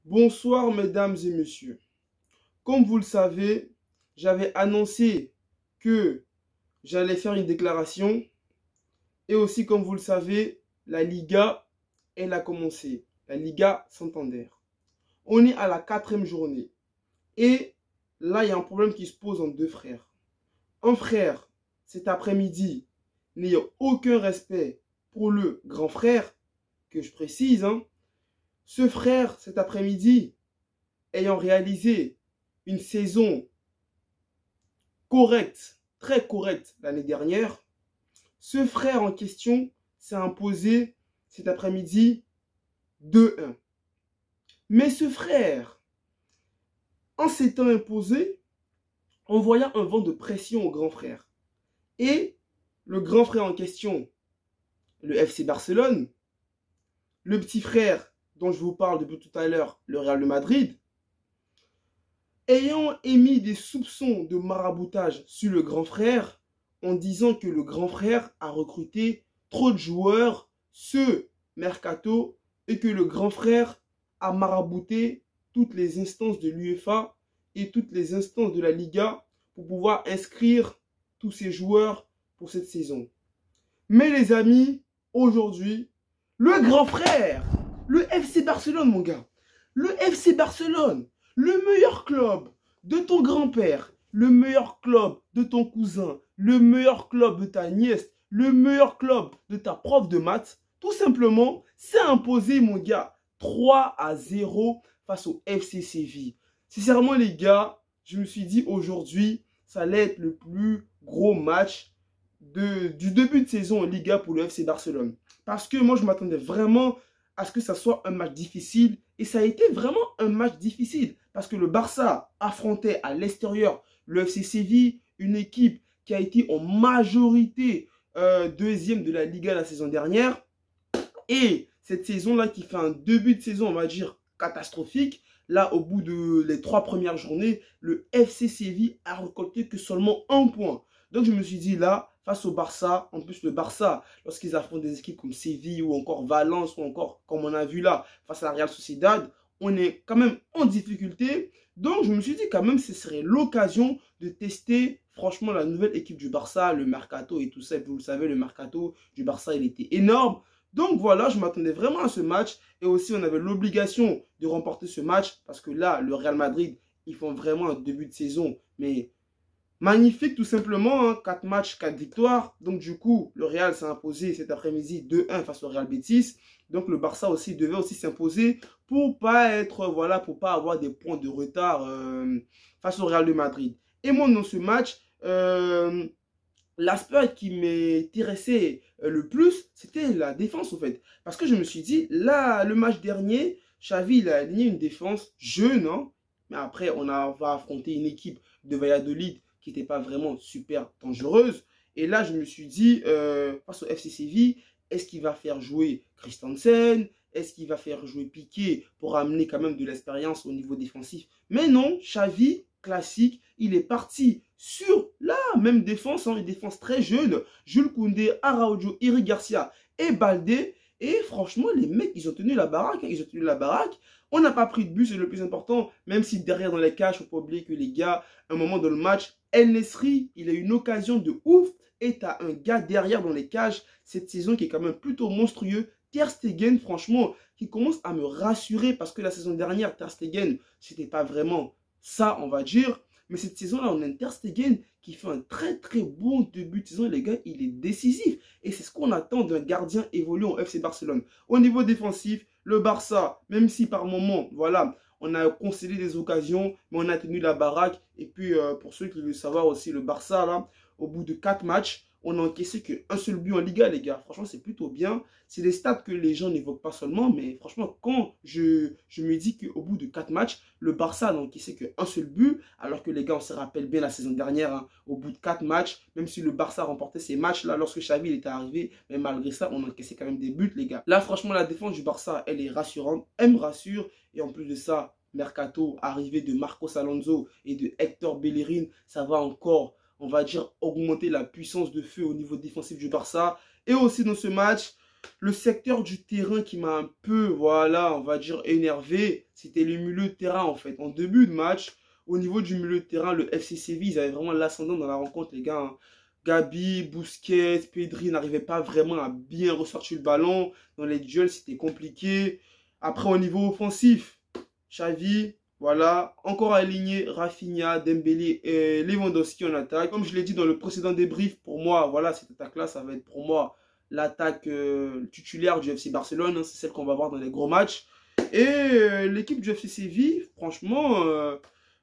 Bonsoir mesdames et messieurs. Comme vous le savez, j'avais annoncé que j'allais faire une déclaration et aussi comme vous le savez, la Liga, elle a commencé. La Liga Santander. On est à la 4e journée et là il y a un problème qui se pose entre deux frères. Un frère, cet après-midi, n'ayant aucun respect pour le grand frère, que je précise, ce frère, cet après-midi, ayant réalisé une saison correcte, très correcte l'année dernière, ce frère en question s'est imposé cet après-midi 2-1. Mais ce frère, en s'étant imposé, envoya un vent de pression au grand frère. Et le grand frère en question, le FC Barcelone, le petit frère dont je vous parle depuis tout à l'heure, le Real de Madrid, ayant émis des soupçons de maraboutage sur le grand frère en disant que le grand frère a recruté trop de joueurs ce mercato et que le grand frère a marabouté toutes les instances de l'UEFA et toutes les instances de la Liga pour pouvoir inscrire tous ces joueurs pour cette saison. Mais les amis, aujourd'hui, le grand frère, le FC Barcelone mon gars, le FC Barcelone, le meilleur club de ton grand-père, le meilleur club de ton cousin, le meilleur club de ta nièce, le meilleur club de ta prof de maths, tout simplement, s'est imposé, mon gars, 3-0 face au FC Séville. Sincèrement, les gars, je me suis dit aujourd'hui, ça allait être le plus gros match du début de saison en Liga pour le FC Barcelone. Parce que moi, je m'attendais vraiment à ce que ça soit un match difficile. Et ça a été vraiment un match difficile. Parce que le Barça affrontait à l'extérieur le FC Séville, une équipe qui a été en majorité deuxième de la Liga la saison dernière. Et cette saison-là qui fait un début de saison, on va dire, catastrophique. Là, au bout de les 3 premières journées, le FC Séville a récolté que seulement 1 point. Donc, je me suis dit là, face au Barça, en plus le Barça, lorsqu'ils affrontent des équipes comme Séville ou encore Valence ou encore, comme on a vu là, face à la Real Sociedad, on est quand même en difficulté. Donc, je me suis dit quand même, ce serait l'occasion de tester franchement la nouvelle équipe du Barça, le mercato et tout ça. Et puis, vous le savez, le mercato du Barça, il était énorme. Donc voilà, je m'attendais vraiment à ce match. Et aussi, on avait l'obligation de remporter ce match. Parce que là, le Real Madrid, ils font vraiment un début de saison. Mais magnifique tout simplement. 4 matchs, 4 victoires. Donc du coup, le Real s'est imposé cet après-midi 2-1 face au Real Betis. Donc le Barça aussi devait aussi s'imposer pour pas être, voilà, pour pas avoir des points de retard face au Real de Madrid. Et moi, dans ce match, l'aspect qui m'intéressait le plus, c'était la défense, en fait. Parce que je me suis dit, là, le match dernier, Xavi, il a aligné une défense jeune, mais après, va affronter une équipe de Valladolid qui n'était pas vraiment super dangereuse. Et là, je me suis dit, face au FC Séville, est-ce qu'il va faire jouer Christensen? Est-ce qu'il va faire jouer Piqué pour amener quand même de l'expérience au niveau défensif? Mais non, Xavi, classique, il est parti sur la même défense, une défense très jeune. Jules Koundé, Araujo, Iri Garcia et Baldé. Et franchement, les mecs, ils ont tenu la baraque. Ils ont tenu la baraque. On n'a pas pris de but, c'est le plus important. Même si derrière dans les cages, il ne faut pas oublier que les gars, à un moment dans le match, El Nesri, il a eu une occasion de ouf. Et tu as un gars derrière dans les cages cette saison qui est quand même plutôt monstrueux. Ter Stegen, franchement, qui commence à me rassurer parce que la saison dernière, Ter Stegen, c'était pas vraiment ça, on va dire. Mais cette saison-là, on a Ter Stegen qui fait un très très bon début de saison. Les gars, il est décisif. Et c'est ce qu'on attend d'un gardien évoluant au FC Barcelone. Au niveau défensif, le Barça, même si par moment, voilà, on a concédé des occasions, mais on a tenu la baraque. Et puis, pour ceux qui veulent savoir aussi, le Barça, là, au bout de 4 matchs, on n'a encaissé qu'un seul but en Liga, les gars. Franchement, c'est plutôt bien. C'est des stats que les gens n'évoquent pas seulement, mais franchement, quand je me dis qu'au bout de 4 matchs, le Barça n'a encaissé qu'un seul but, alors que les gars, on se rappelle bien la saison dernière, au bout de 4 matchs, même si le Barça remportait ces matchs-là lorsque Xavi était arrivé, mais malgré ça, on a encaissé quand même des buts, les gars. Là, franchement, la défense du Barça, elle est rassurante, elle me rassure, et en plus de ça, mercato, arrivée de Marcos Alonso et de Hector Bellerin, ça va encore, on va dire, augmenter la puissance de feu au niveau défensif du Barça. Et aussi dans ce match, Le secteur du terrain qui m'a un peu, voilà, on va dire énervé, c'était le milieu de terrain en fait. En début de match, au niveau du milieu de terrain, le FC Séville, ils avaient vraiment l'ascendant dans la rencontre, les gars, hein. Gabi, Busquets, Pedri n'arrivaient pas vraiment à bien ressortir le ballon. Dans les duels, c'était compliqué. Après, au niveau offensif, Xavi, voilà, encore aligné Rafinha, Dembélé et Lewandowski en attaque. Comme je l'ai dit dans le précédent débrief, pour moi, voilà, cette attaque-là, ça va être pour moi l'attaque titulaire du FC Barcelone. Hein, c'est celle qu'on va voir dans les gros matchs. Et l'équipe du FC Séville, franchement,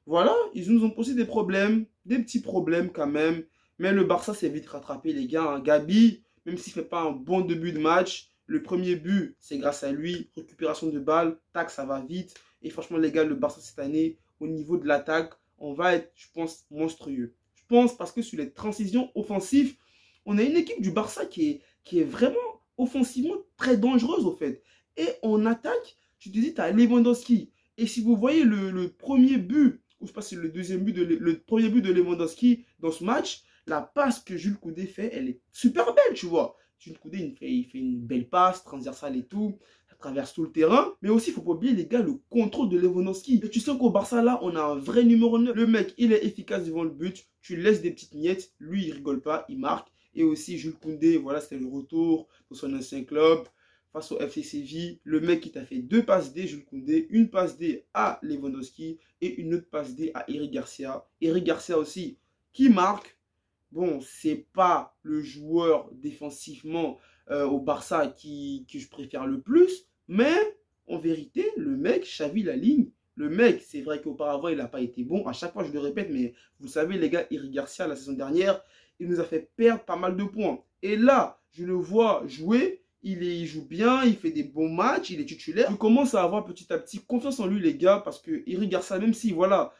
voilà, ils nous ont posé des problèmes, des petits problèmes quand même. Mais le Barça s'est vite rattrapé, les gars. Hein. Gabi, même s'il ne fait pas un bon début de match, le premier but, c'est grâce à lui. Récupération de balle, tac, ça va vite. Et franchement, les gars, le Barça cette année, au niveau de l'attaque, on va être, je pense, monstrueux. Je pense parce que sur les transitions offensives, on a une équipe du Barça qui est vraiment offensivement très dangereuse, au fait. Et en attaque, je te dis, tu as Lewandowski. Et si vous voyez le premier but, ou je sais pas si c'est le deuxième but, le premier but de Lewandowski dans ce match, la passe que Jules Koundé fait, elle est super belle, tu vois. Jules Koundé, il fait une belle passe, transversale et tout. Ça traverse tout le terrain. Mais aussi, il ne faut pas oublier, les gars, le contrôle de Lewandowski. Et tu sens qu'au Barça, là, on a un vrai numéro 9. Le mec, il est efficace devant le but. Tu laisses des petites miettes. Lui, il rigole pas, il marque. Et aussi, Jules Koundé, voilà, c'était le retour de son ancien club face au FC Séville. Le mec qui t'a fait 2 passes D, Jules Koundé, une passe D à Lewandowski et une autre passe D à Eric Garcia. Eric Garcia aussi, qui marque. Bon, c'est pas le joueur défensivement au Barça que je préfère le plus, mais en vérité, le mec, Xavi la ligne. Le mec, c'est vrai qu'auparavant, il n'a pas été bon. À chaque fois, je le répète, mais vous savez, les gars, Eric Garcia, la saison dernière, il nous a fait perdre pas mal de points. Et là, je le vois jouer, il joue bien, il fait des bons matchs, il est titulaire. Je commence à avoir petit à petit confiance en lui, les gars, parce que Eric Garcia, même si, voilà,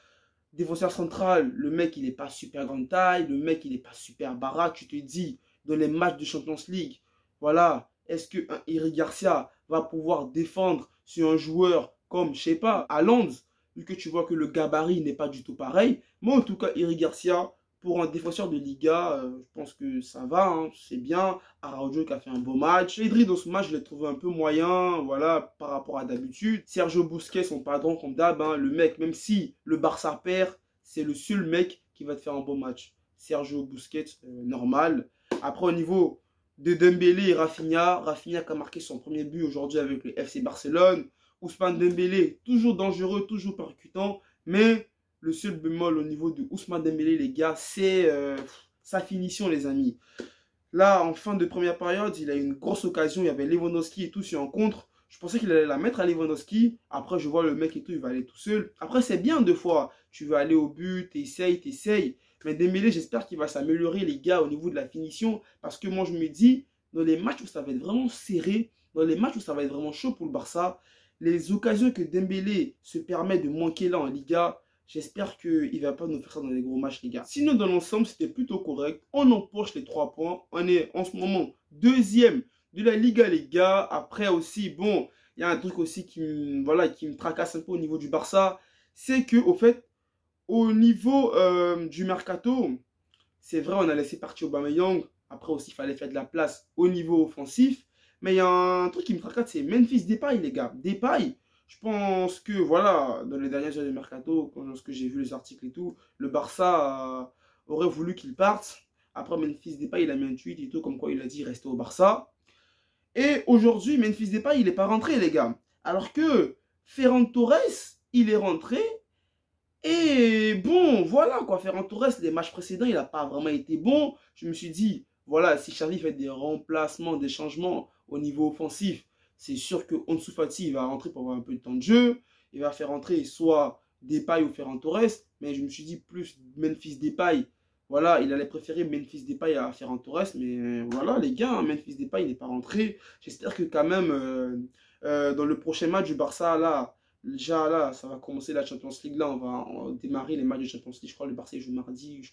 défenseur central, le mec, il n'est pas super grande taille, le mec, il n'est pas super baraque. Tu te dis, dans les matchs de Champions League, voilà, est-ce qu'un Eric Garcia va pouvoir défendre sur un joueur comme, je sais pas, Haaland, vu que tu vois que le gabarit n'est pas du tout pareil. Mais en tout cas, Eric Garcia, pour un défenseur de Liga, je pense que ça va, hein, c'est bien. Araujo qui a fait un beau match. Pedri dans ce match, je l'ai trouvé un peu moyen, voilà, par rapport à d'habitude. Sergio Busquets, son padron comme d'hab, hein, le mec, même si le Barça perd, c'est le seul mec qui va te faire un bon match. Sergio Busquets, normal. Après, au niveau de Dembélé et Rafinha, Rafinha qui a marqué son premier but aujourd'hui avec le FC Barcelone. Ousmane Dembélé, toujours dangereux, toujours percutant, mais le seul bémol au niveau de Ousmane Dembélé, les gars, c'est sa finition, les amis. Là, en fin de première période, il a eu une grosse occasion. Il y avait Lewandowski et tout sur un contre. Je pensais qu'il allait la mettre à Lewandowski. Après, je vois le mec et tout, il va aller tout seul. Après, c'est bien deux fois. Tu veux aller au but, t'essayes. Mais Dembélé, j'espère qu'il va s'améliorer, les gars, au niveau de la finition. Parce que moi, je me dis, dans les matchs où ça va être vraiment serré, dans les matchs où ça va être vraiment chaud pour le Barça, les occasions que Dembélé se permet de manquer là en Liga, j'espère qu'il ne va pas nous faire ça dans les gros matchs, les gars. Sinon, dans l'ensemble, c'était plutôt correct. On empoche les 3 points. On est en ce moment deuxième de la Liga, les gars. Après aussi, bon, il y a un truc aussi qui me tracasse un peu au niveau du Barça. C'est que, au fait, au niveau du mercato, c'est vrai, on a laissé partir Aubameyang. Après aussi, il fallait faire de la place au niveau offensif. Mais il y a un truc qui me tracasse, c'est Memphis Depay, les gars. Depay, je pense que, voilà, dans les dernières heures de mercato, lorsque j'ai vu les articles et tout, le Barça aurait voulu qu'il parte. Après, Memphis Depay, il a mis un tweet et tout, comme quoi il a dit rester au Barça. Et aujourd'hui, Memphis Depay, il n'est pas rentré, les gars. Alors que Ferran Torres, il est rentré. Et bon, voilà quoi, Ferran Torres, les matchs précédents, il n'a pas vraiment été bon. Je me suis dit, voilà, si Xavi fait des remplacements, des changements au niveau offensif, c'est sûr que Ansu Fati, il va rentrer pour avoir un peu de temps de jeu. Il va faire rentrer soit Depay ou Ferran Torres. Mais je me suis dit plus Memphis Depay. Voilà, il allait préférer Memphis Depay à Ferran Torres. Mais voilà, les gars, Memphis Depay, il n'est pas rentré. J'espère que quand même, dans le prochain match du Barça, là, déjà là, ça va commencer la Champions League. Là, on va démarrer les matchs de Champions League. Je crois le Barça joue mardi, je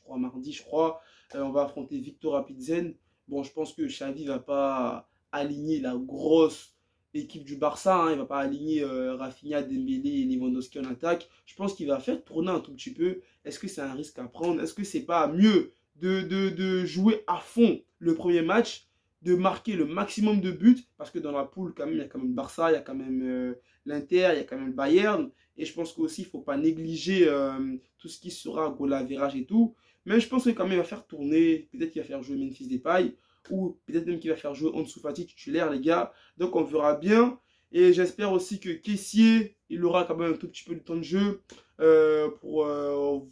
crois. On va affronter Victor Rapidzen. Bon, je pense que Xavi va pas aligner la grosse équipe du Barça. Hein. Il va pas aligner Rafinha, Dembélé et Lewandowski en attaque. Je pense qu'il va faire tourner un tout petit peu. Est-ce que c'est un risque à prendre? Est-ce que c'est pas mieux de jouer à fond le premier match de marquer le maximum de buts, parce que dans la poule, quand même, il y a quand même Barça, il y a quand même l'Inter, il y a quand même le Bayern, et je pense qu'aussi, il ne faut pas négliger tout ce qui sera goal average et tout, mais je pense que quand même, il va faire tourner, peut-être qu'il va faire jouer Memphis Depay, ou peut-être même qu'il va faire jouer Ansu Fati titulaire, les gars, donc on verra bien, et j'espère aussi que Kessié, il aura quand même un tout petit peu de temps de jeu, pour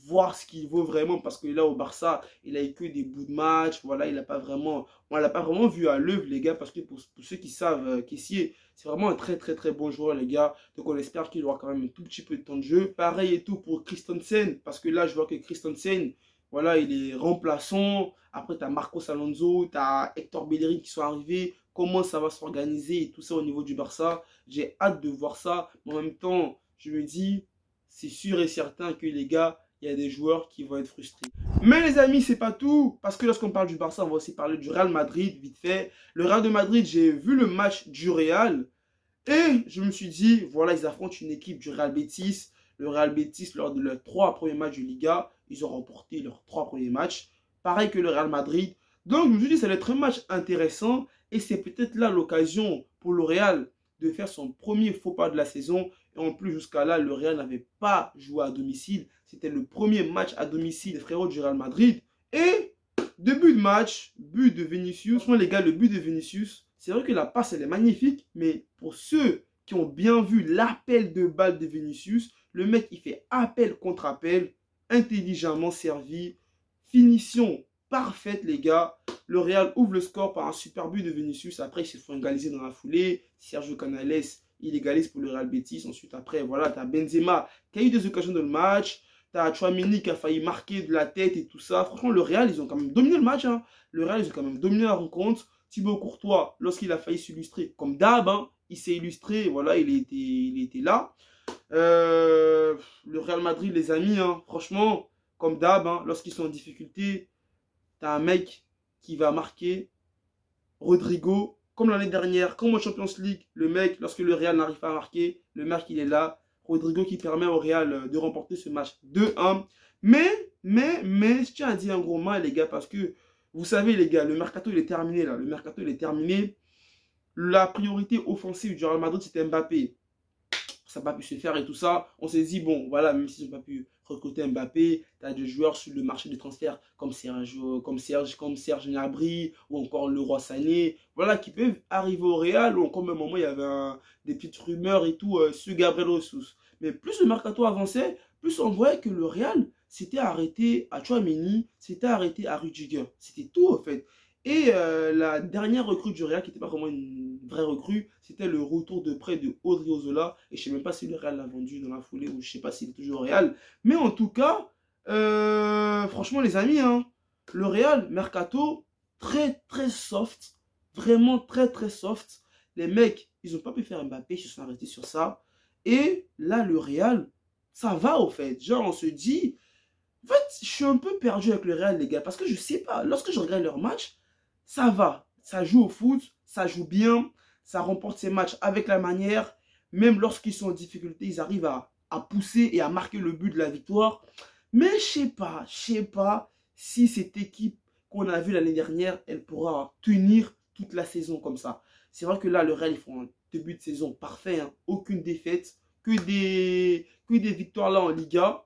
voir ce qu'il vaut vraiment, parce que là au Barça il a eu que des bouts de match, voilà, il a pas vraiment, on l'a pas vraiment vu à l'œuvre, les gars, parce que pour ceux qui savent, Kessié c'est vraiment un très bon joueur, les gars, donc on espère qu'il aura quand même un tout petit peu de temps de jeu. Pareil et tout pour Christensen, parce que là je vois que Christensen, voilà, il est remplaçant. Après tu as Marcos Alonso, tu as Hector Bellerin qui sont arrivés, comment ça va s'organiser et tout ça au niveau du Barça, j'ai hâte de voir ça, mais en même temps je me dis, c'est sûr et certain que les gars, il y a des joueurs qui vont être frustrés. Mais les amis, c'est pas tout. Parce que lorsqu'on parle du Barça, on va aussi parler du Real Madrid, vite fait. Le Real de Madrid, j'ai vu le match du Real. Et je me suis dit, voilà, ils affrontent une équipe du Real Betis. Le Real Betis, lors de leurs 3 premiers matchs de Liga, ils ont remporté leurs 3 premiers matchs. Pareil que le Real Madrid. Donc, je me suis dit, ça va être un match intéressant. Et c'est peut-être là l'occasion pour le Real de faire son premier faux pas de la saison. Et en plus, jusqu'à là, le Real n'avait pas joué à domicile. C'était le premier match à domicile des frérots du Real Madrid. Et début de match, but de Vinicius. Franchement, les gars, le but de Vinicius, c'est vrai que la passe, elle est magnifique. Mais pour ceux qui ont bien vu l'appel de balle de Vinicius, le mec, il fait appel contre appel, intelligemment servi. Finition parfaite, les gars. Le Real ouvre le score par un super but de Vinicius. Après, ils se font égaliser dans la foulée. Sergio Canales, il égalise pour le Real Betis. Ensuite, après, voilà, tu as Benzema qui a eu des occasions dans le match. Tu as Tchouaméni qui a failli marquer de la tête et tout ça. Franchement, le Real, ils ont quand même dominé le match. Hein. Le Real, ils ont quand même dominé la rencontre. Thibaut Courtois, lorsqu'il a failli s'illustrer, comme d'hab, hein, il s'est illustré. Voilà, il était là. Le Real Madrid, les amis, hein, franchement, comme d'hab, hein, lorsqu'ils sont en difficulté, tu as un mec qui va marquer, Rodrigo, comme l'année dernière, comme en Champions League, le mec, lorsque le Real n'arrive pas à marquer, le mec il est là, Rodrigo qui permet au Real de remporter ce match 2-1. Mais, je tiens à dire un gros mal, les gars, parce que, vous savez, les gars, le mercato il est terminé là, le mercato il est terminé. La priorité offensive du Real Madrid c'était Mbappé. Ça n'a pas pu se faire et tout ça. On s'est dit, bon, voilà, même s'ils n'ont pas pu recruter Mbappé, tu as des joueurs sur le marché des transferts comme Serge Gnabry ou encore Leroy Sané, voilà, qui peuvent arriver au Real. Ou encore, même moment, il y avait des petites rumeurs et tout sur Gabriel Jesus. Mais plus le mercato avançait, plus on voyait que le Real s'était arrêté à Tchouaméni, s'était arrêté à Rudiger. C'était tout, en fait. Et la dernière recrue du Real, qui n'était pas vraiment une vraie recrue, c'était le retour de prêt de Odriozola. Et je ne sais même pas si le Real l'a vendu dans la foulée ou je ne sais pas s'il est toujours au Real. Mais en tout cas, franchement les amis, hein, le Real, Mercato, très soft. Vraiment très soft. Les mecs, ils n'ont pas pu faire Mbappé, ils se sont arrêtés sur ça. Et là, le Real, ça va au fait. Genre, on se dit... En fait, je suis un peu perdu avec le Real, les gars. Parce que je sais pas, lorsque je regarde leur match, ça va. Ça joue au foot, ça joue bien, ça remporte ses matchs avec la manière. Même lorsqu'ils sont en difficulté, ils arrivent à pousser et à marquer le but de la victoire. Mais je sais pas si cette équipe qu'on a vue l'année dernière, elle pourra tenir toute la saison comme ça. C'est vrai que là, le Real, ils font un début de saison parfait. Hein. Aucune défaite, que des victoires là en Liga.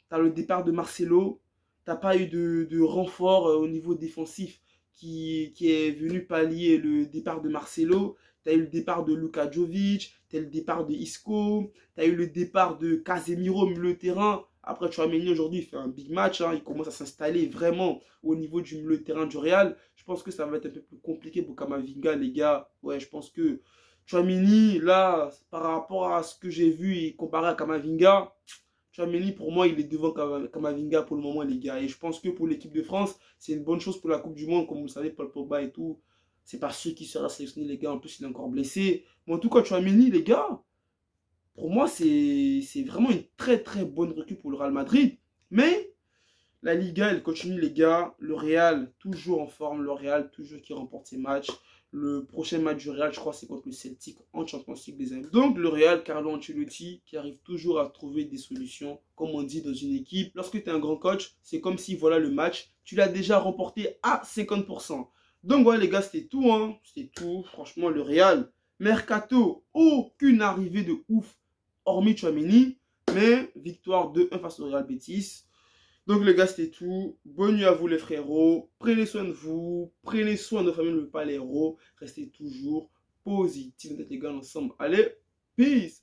Tu as le départ de Marcelo. Tu n'as pas eu de renfort au niveau défensif qui est venu pallier le départ de Marcelo. Tu as eu le départ de Luka Jovic, tu as eu le départ de Isco, tu as eu le départ de Casemiro au milieu de terrain. Après, Tchouaméni aujourd'hui, il fait un big match. Hein, il commence à s'installer vraiment au niveau du milieu de terrain du Real. Je pense que ça va être un peu plus compliqué pour Camavinga, les gars. Ouais, je pense que Tchouaméni, là, par rapport à ce que j'ai vu et comparé à Camavinga, Tchouaméni, pour moi, il est devant Camavinga pour le moment, les gars. Et je pense que pour l'équipe de France, c'est une bonne chose pour la Coupe du Monde. Comme vous le savez, Paul Pogba et tout, c'est pas sûr qu'il sera sélectionné, les gars. En plus, il est encore blessé. Mais en tout cas, Tchouaméni, les gars, pour moi, c'est vraiment une très bonne recrue pour le Real Madrid. Mais la Liga, elle continue, les gars. Le Real, toujours en forme. Le Real, toujours qui remporte ses matchs. Le prochain match du Real, je crois, c'est contre le Celtic en Champions League, les amis. Donc, le Real, Carlo Ancelotti, qui arrive toujours à trouver des solutions, comme on dit dans une équipe. Lorsque tu es un grand coach, c'est comme si, voilà, le match, tu l'as déjà remporté à 50%. Donc voilà les gars, c'était tout, hein. C'était tout. Franchement, le Real, Mercato, aucune arrivée de ouf, hormis Tchouaméni. Mais victoire 2-1 face au Real Betis. Donc les gars, c'était tout. Bonne nuit à vous les frérots. Prenez soin de vous. Prenez soin de nos familles, ne pas les héros. Restez toujours positifs, les gars, ensemble. Allez, peace.